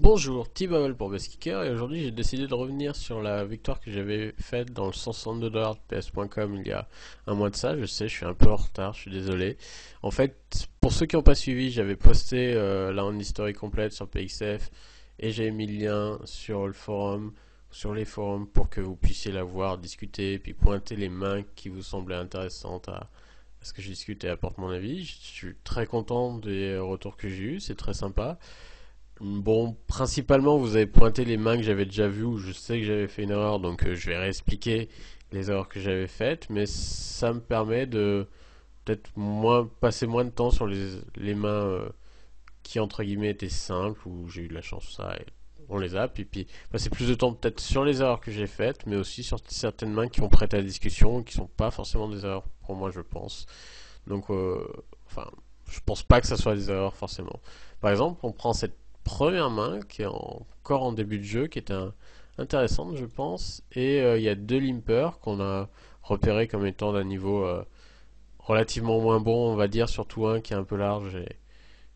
Bonjour, T-Bubble pour Best-Kicker et aujourd'hui j'ai décidé de revenir sur la victoire que j'avais faite dans le 162$ de PS.com il y a un mois de ça. Je sais, je suis un peu en retard, je suis désolé. En fait, pour ceux qui n'ont pas suivi, j'avais posté la round history complète sur PXF et j'ai mis le lien sur le forum, sur les forums pour que vous puissiez la voir, discuter, puis pointer les mains qui vous semblaient intéressantes à ce que je discute et apporte mon avis. Je suis très content des retours que j'ai eus, c'est très sympa. Bon, principalement, vous avez pointé les mains que j'avais déjà vues, où je sais que j'avais fait une erreur, donc je vais réexpliquer les erreurs que j'avais faites, mais ça me permet de peut-être passer moins de temps sur les mains qui, entre guillemets, étaient simples, où j'ai eu de la chance, ça, et on les a, puis passer plus de temps peut-être sur les erreurs que j'ai faites, mais aussi sur certaines mains qui ont prêté à la discussion, qui sont pas forcément des erreurs pour moi, je pense. Donc, enfin, je pense pas que ça soit des erreurs forcément. Par exemple, on prend cette première main qui est encore en début de jeu, qui est intéressante, je pense, et il y a deux limpers qu'on a repérés comme étant d'un niveau relativement moins bon, on va dire, surtout un qui est un peu large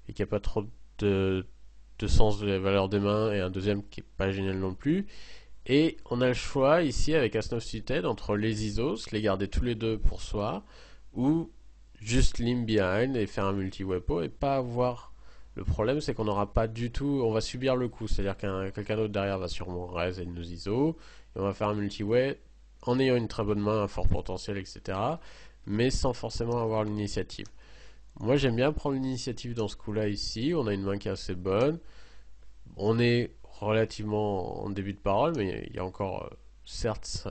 et qui a pas trop de, de sens de la valeur des mains, et un deuxième qui est pas génial non plus. Et on a le choix ici avec Aston of Suited entre les Isos, les garder tous les deux pour soi, ou juste limb behind et faire un multi-wepo et pas avoir. Le problème c'est qu'on n'aura pas du tout. On va subir le coup, c'est-à-dire qu'un quelqu'un d'autre derrière va sûrement raise et nos Isos, et on va faire un multi-way en ayant une très bonne main, un fort potentiel, etc. Mais sans forcément avoir l'initiative. Moi j'aime bien prendre l'initiative dans ce coup-là ici. On a une main qui est assez bonne. On est relativement en début de parole, mais il y a encore, certes,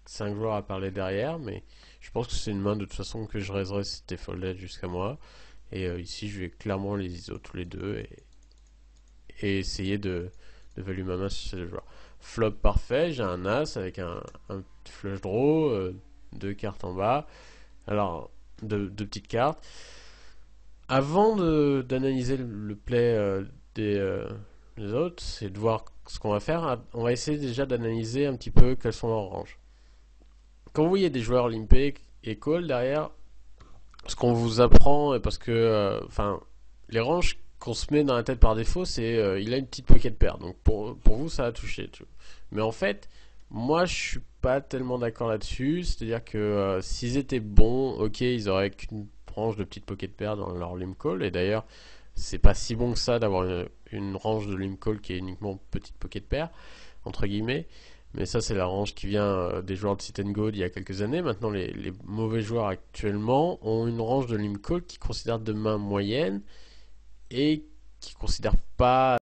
5 joueurs à parler derrière, mais je pense que c'est une main de toute façon que je raiserai si c'était folded jusqu'à moi. Et ici, je vais clairement les ISO tous les deux et essayer de value ma main sur ces deux joueurs. Flop parfait, j'ai un As avec un flush draw, deux cartes en bas. Alors, deux petites cartes. Avant d'analyser le play des autres, c'est de voir ce qu'on va faire. On va essayer déjà d'analyser un petit peu quels sont leurs ranges. Quand vous voyez des joueurs limpés et call derrière, ce qu'on vous apprend, parce que, enfin, les ranges qu'on se met dans la tête par défaut, c'est il a une petite pocket pair. Donc pour vous, ça a touché. Tu vois. Mais en fait, moi, je suis pas tellement d'accord là-dessus. C'est-à-dire que s'ils étaient bons, ok, ils auraient qu'une range de petite pocket pair dans leur limp call. Et d'ailleurs, c'est pas si bon que ça d'avoir une range de limp call qui est uniquement petite pocket pair, entre guillemets. Mais ça, c'est la range qui vient des joueurs de Sit and Go d'il y a quelques années. Maintenant, les mauvais joueurs actuellement ont une range de limp call qui considère de main moyenne et qui considère pas